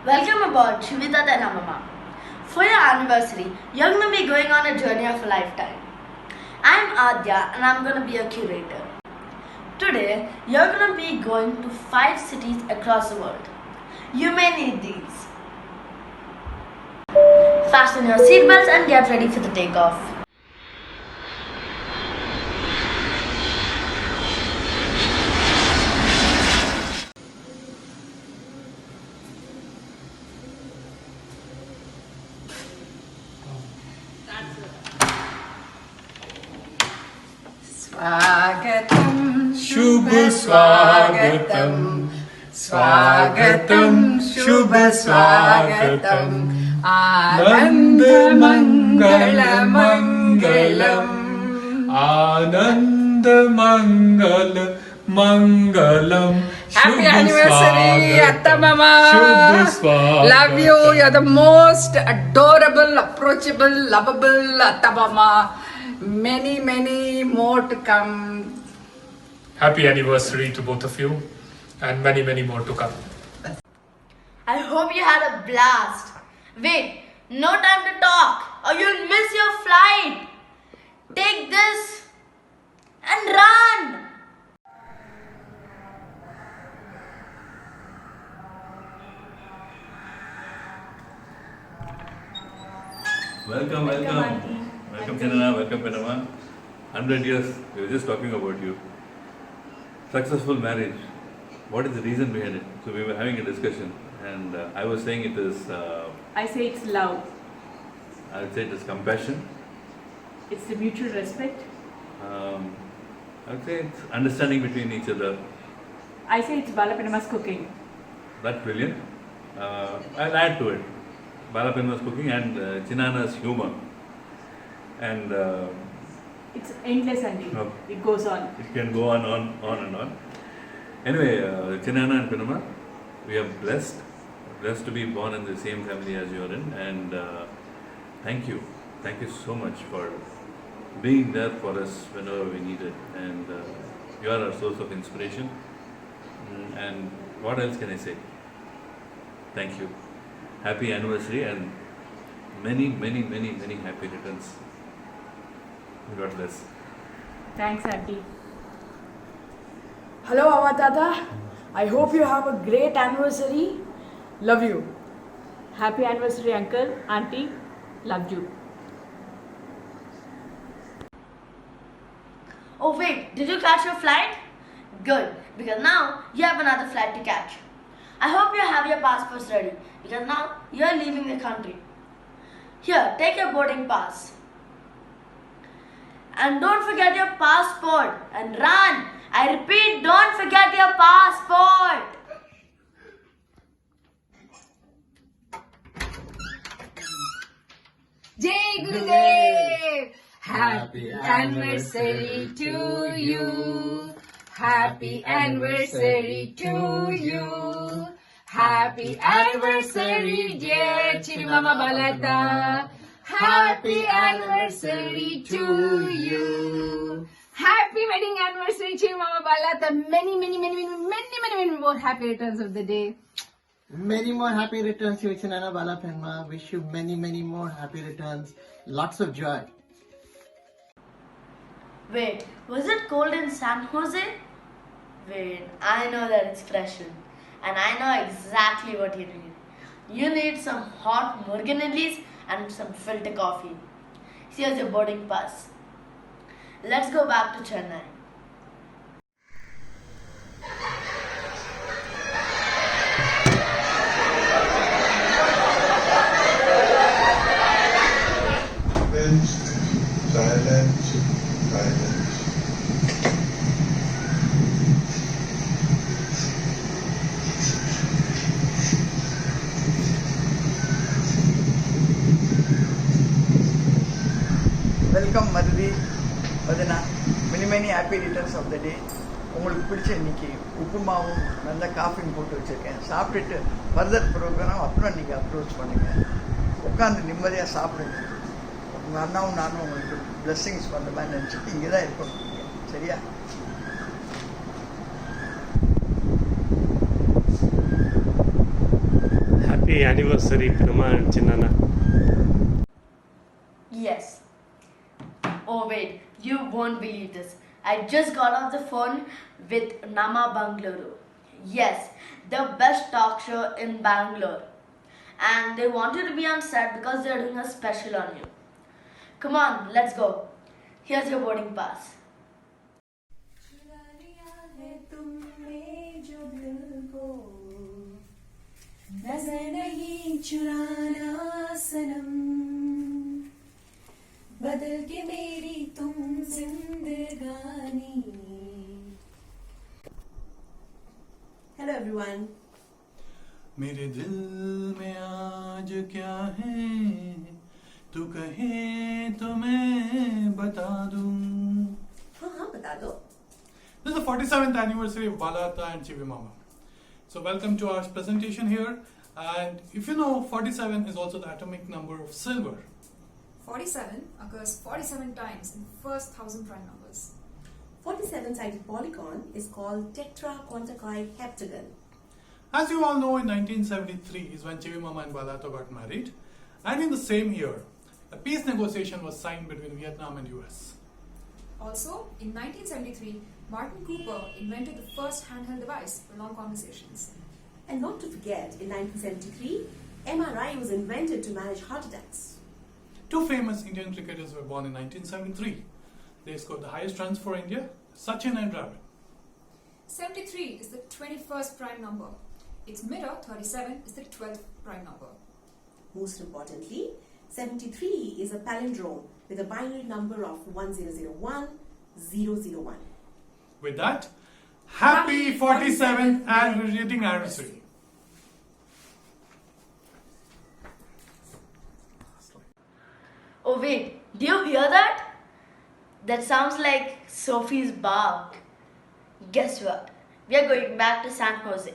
Welcome aboard Shivita and Amama. For your anniversary, you're going to be going on a journey of a lifetime. I'm Adya and I'm going to be a curator. Today, you're going to be going to 5 cities across the world. You may need these. Fasten your seatbelts and get ready for the takeoff. Swagatam, Shubha Swagatam, Swagatam, Shubha Swagatam, Ananda Mangala Mangalam, Ananda Mangala Mangalam. Happy anniversary, Atta Mama. Shubha Swagatam. Love you. You're the most adorable, approachable, lovable Atta Mama. Many, many more to come. Happy anniversary to both of you, and many, many more to come. I hope you had a blast. Wait, no time to talk or you'll miss your flight. Take this and run. Welcome, Chinana, welcome, Panama. 100 years, we were just talking about you. Successful marriage, what is the reason behind it? So we were having a discussion, and I was saying it is, I say it's love. I would say it is compassion. It's the mutual respect. I would say it's understanding between each other. I say it's Balapanama's cooking. That's brilliant. I'll add to it. Balapanama's cooking and Chinana's humor. And It's endless, Andy. No. It goes on. it can go on and on. Anyway, Chinana and Panama, we are blessed to be born in the same family as you are in, and thank you so much for being there for us whenever we need it, and you are our source of inspiration. And what else can I say? Thank you. Happy anniversary and many happy returns. God bless. Thanks, Auntie. Hello, Avatata. I hope you have a great anniversary. Love you. Happy anniversary, Uncle. Auntie, loved you. Oh wait, did you catch your flight? Good, because now you have another flight to catch. I hope you have your passports ready, because now you are leaving the country. Here, take your boarding pass. And don't forget your passport and run. I repeat, don't forget your passport. Jai Gurudev! Happy anniversary to you. Happy anniversary to you. Happy anniversary, dear Chirmama Balata. Happy anniversary to you. Happy wedding anniversary, Chirmama Balata. Many more happy returns of the day. Many more happy returns to Chinana Balapanma. Wish you many more happy returns. Lots of joy. Wait, was it cold in San Jose? Wait, I know that expression. And I know exactly what you need. You need some hot Murugan idlis and some filter coffee. Here's your boarding pass. Let's go back to Chennai. Silence. Welcome, Madhuri, Madana. Many happy returns of the day. உங்களுக்கு பிடிச்ச இன்னைக்கு உப்புமாவும் நல்ல காஃபியும் போட்டு வச்சுருக்கேன். சாப்பிட்டுட்டு further program அப்புறம் நீங்கள் approach பண்ணுங்கள். உட்காந்து நிம்மதியாக சாப்பிடுங்க. உங்கள் அண்ணாவும் நானும் உங்களுக்கு பிளெஸ்ஸிங்ஸ் பண்ணுற மாதிரி நினச்சிட்டு இங்கே தான் இருக்கணும். சரியா? Happy Happy anniversary, Pinama and Chinnana. Yes. Oh wait, you won't believe this. I just got off the phone with Nama Bangalore. Yes, the best talk show in Bangalore. And they wanted to be on set because they're doing a special on you. Come on, let's go. Here's your boarding pass. नजर नहीं चुराना सनम बदल के मेरी तुम जिंदगानी hello everyone मेरे दिल में आज क्या है तू कहे तो मैं बता दूं हाँ बता दो This is the 47th anniversary of Balata and Chivimama. So welcome to our presentation here. And if you know, 47 is also the atomic number of silver. 47 occurs 47 times in the first 1000 prime numbers. 47-sided polygon is called tetraquantile heptagon. As you all know, in 1973 is when Chivimama and Balata got married. And in the same year, a peace negotiation was signed between Vietnam and US. Also, in 1973, Martin Cooper invented the first handheld device for long conversations. And not to forget, in 1973, MRI was invented to manage heart attacks. Two famous Indian cricketers were born in 1973. They scored the highest runs for India, Sachin and Dravid. 73 is the 21st prime number. Its mirror, 37, is the 12th prime number. Most importantly, 73 is a palindrome with a binary number of 1001, 001. With that, happy 47th anniversary. Oh wait, do you hear that? That sounds like Sophie's bark. Guess what? We are going back to San Jose.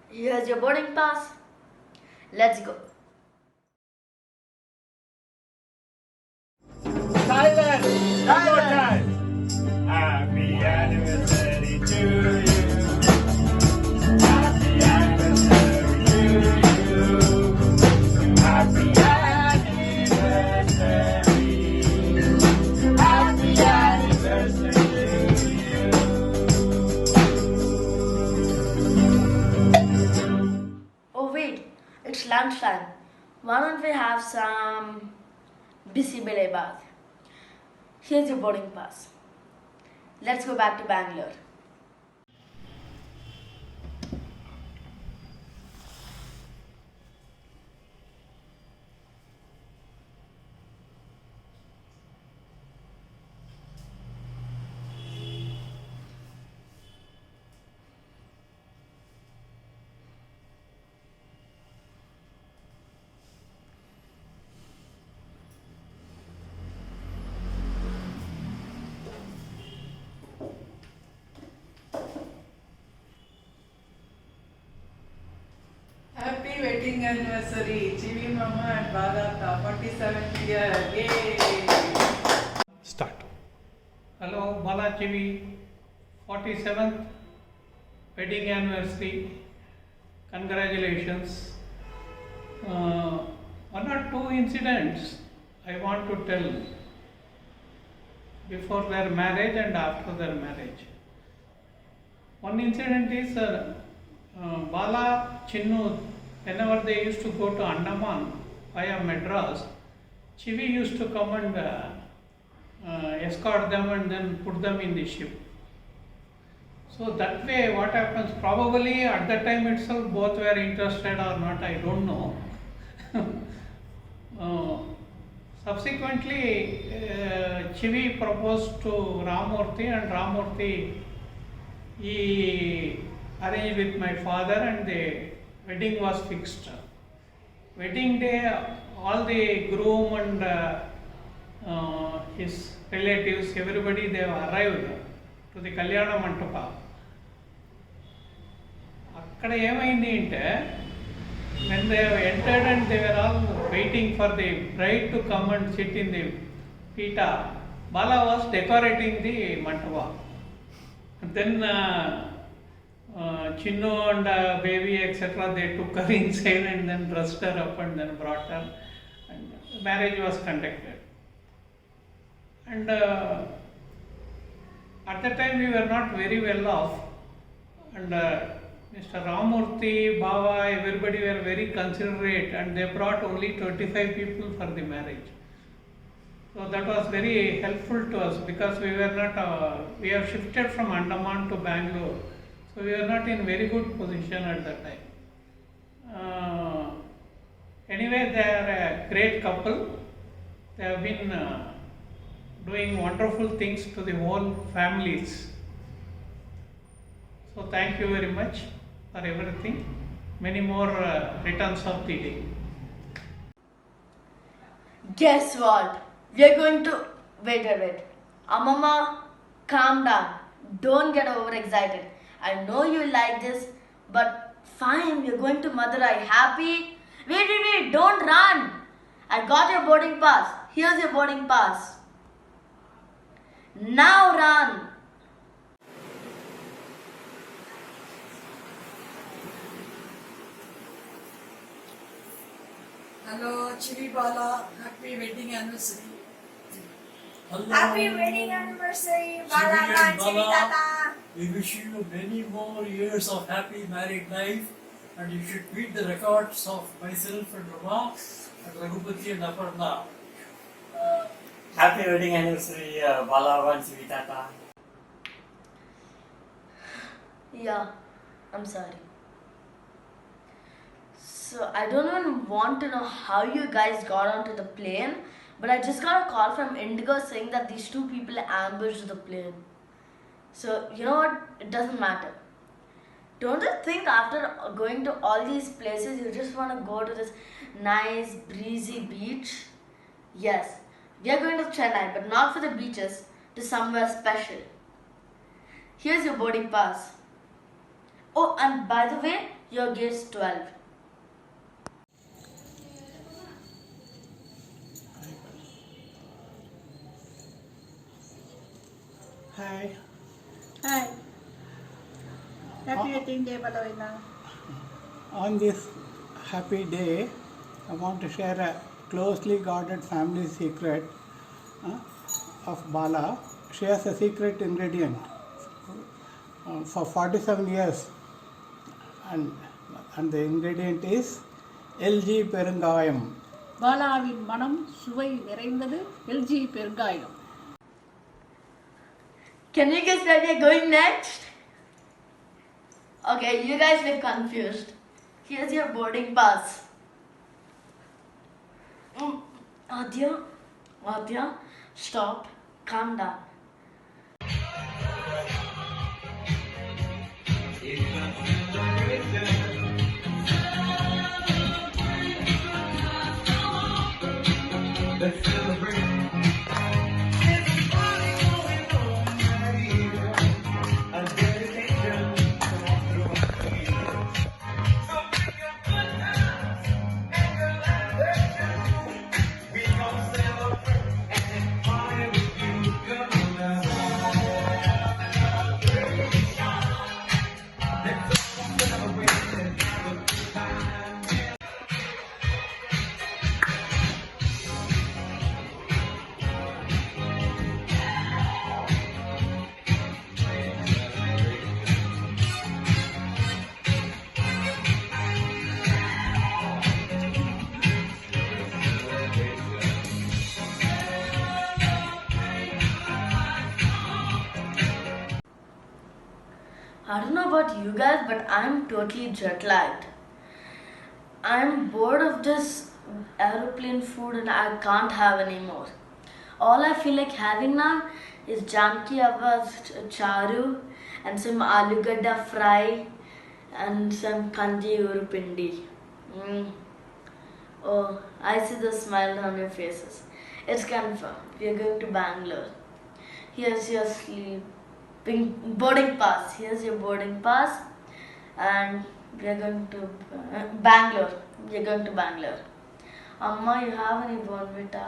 Here's your boarding pass. Let's go. Thailand! One more time! Happy anniversary to you. Happy anniversary to you. Happy anniversary. Happy anniversary to you. Oh wait, it's lunchtime. Why don't we have some bisi bele bath? Here's your boarding pass. Let's go back to Bangalore. Happy wedding anniversary, Chivimama and Balata, 47th year. Yay! Start. Hello, Bala Chivi, 47th wedding anniversary. Congratulations. One or two incidents I want to tell before their marriage and after their marriage. One incident is Bala, Chinnu, whenever they used to go to Andaman via Madras, Chivi used to come and escort them and then put them in the ship. So that way what happens, probably at that time itself both were interested or not, I don't know. Subsequently, Chivi proposed to Ramurthy and Ramurthy he arranged with my father and the wedding was fixed. Wedding day, all the groom and his relatives, everybody they arrived to the Kalyana Mandapa. Akkada emaindi ante when they entered and they were all waiting for the bride to come and sit in the pita, Bala was decorating the mandapa. Then Chinnu and baby, etc., they took her inside and then dressed her up and then brought her. And marriage was conducted. And at that time we were not very well off. And Mr. Ramurthy, Baba, everybody were very considerate and they brought only 25 people for the marriage. So that was very helpful to us because we were not, we have shifted from Andaman to Bangalore. So we were not in very good position at that time. Anyway, they are a great couple. They have been doing wonderful things to the whole families. So thank you very much for everything. Many more returns of the day. Guess what? We are going to wait. Amama, calm down. Don't get overexcited. I know you like this, but fine, we are going to Madurai. Happy? Wait, don't run. I got your boarding pass. Here's your boarding pass. Now run. Hello, Chivi Bala. Happy wedding anniversary. Happy wedding anniversary, Bala and Chivi Tata. We wish you many more years of happy married life, and you should beat the records of myself and Rama and Raghupati and Aparna. Happy wedding anniversary, Bala and Chivi Tata. Yeah, I'm sorry. So I don't even want to know how you guys got onto the plane, but I just got a call from Indigo saying that these two people ambushed the plane. So you know what? It doesn't matter. Don't you think after going to all these places you just want to go to this nice breezy beach? Yes, we are going to Chennai, but not for the beaches, to somewhere special. Here's your boarding pass. Oh, and by the way, your gate's 12. Hi. Hi. Happy wedding day, Balavina. On this happy day, I want to share a closely guarded family secret of Bala. She has a secret ingredient for 47 years, and the ingredient is LG Perungayam. பாலாவின் மனம் சுவை நிறைந்தது LG பெருங்காயம். Can you guess where we are going next? Okay, you guys look confused. Here's your boarding pass. Adya, stop, calm down. Let's celebrate. I don't know about you guys, but I'm totally jet lagged. I'm bored of this aeroplane food and I can't have any more. All I feel like having now is Janki Avva's charu and some aloo gadda fry and some kanji urupindi. Oh, I see the smile on your faces. It's confirmed. We are going to Bangalore. Here's your boarding pass. Here's your boarding pass, and we are going to Bangalore. We are going to Bangalore. Amma, you have any Bonvita?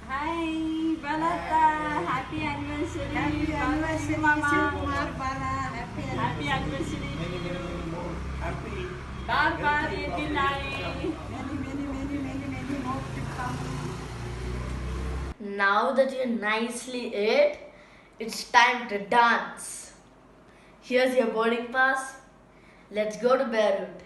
Hi, Balata. Happy anniversary. Happy anniversary, Mama. Bala. Happy anniversary. Many more happy. Many more to come. Now that you nicely ate, it's time to dance. Here's your boarding pass. Let's go to Beirut.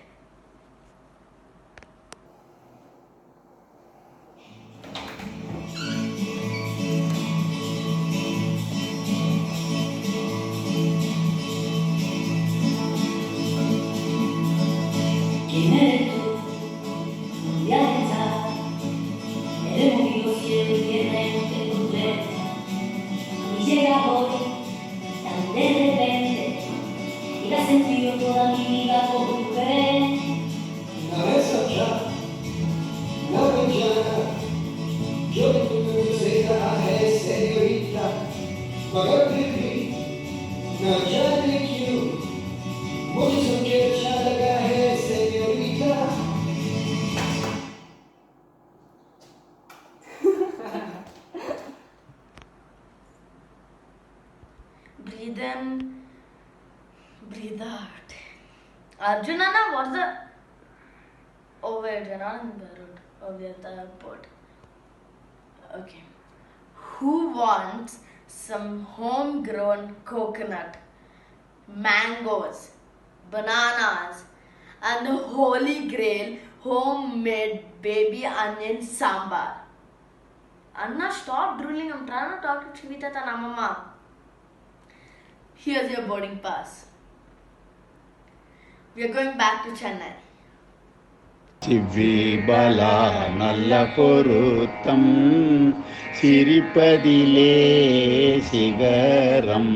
¿Quién eres tú? ¿Dónde has estado? Eres movido cielo y tierra y no te encontré. Y llega hoy, tan de repente, y la he sentido toda mi vida como un querer. Una vez allá, la mañana, yo de tu música es señorita, मगर फिर भी न जाने क्यों मुझे सुनके अच्छा लगा है señorita. Breathe in, breathe out. Arjunana, what's the... Oh wait, we're not in Beirut. Oh, we're at the airport. Okay. Who wants some homegrown coconut, mangoes, bananas, and the holy grail homemade baby onion sambar? Anna, stop drooling. I'm trying to talk to Chivita and Amama. Here's your boarding pass. We are going back to Chennai. சிவி பலா நல்ல பொருத்தம் சிரிப்பதிலே சிகரம்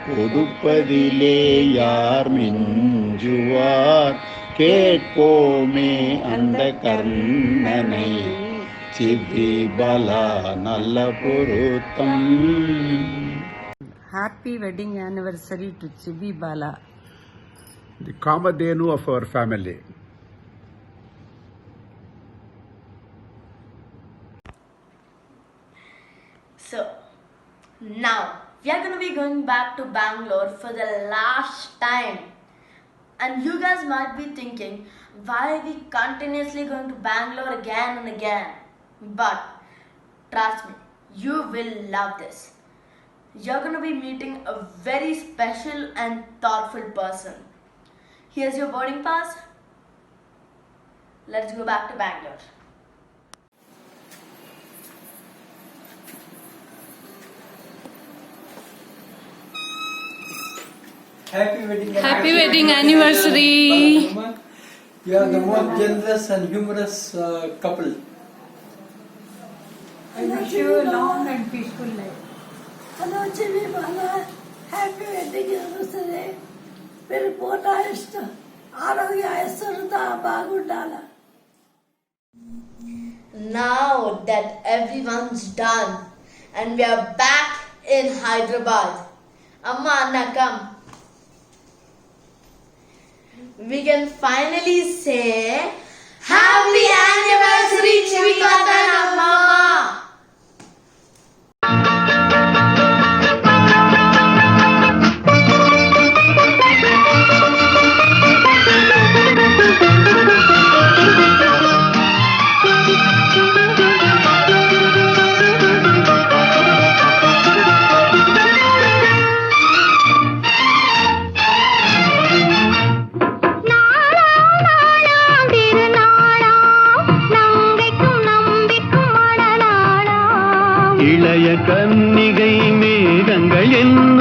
கொடுப்பதிலே யார் மிஞ்சுவார் கேட்போமே அந்த கர்ணனை CV பலா நல்ல பொருத்தம். Happy wedding anniversary to Chibi Bala. The Kamadhenu of our family. So, now we are going to be going back to Bangalore for the last time. And you guys might be thinking, why are we continuously going to Bangalore again and again? But trust me, you will love this. You're going to be meeting a very special and thoughtful person. Here's your boarding pass. Let's go back to Bangalore. Happy wedding anniversary. You are the most generous and humorous couple. I wish you a long and peaceful life. Hello, Chibi Bala. Happy wedding anniversary. Very potaist. Arogya Esurta Bagundala. Now that everyone's done and we are back in Hyderabad, Amma, Anna, come. We can finally say Happy Anniversary, Chivitata and Mama. இளைய கன்னிகை மேகங்கள் என்ன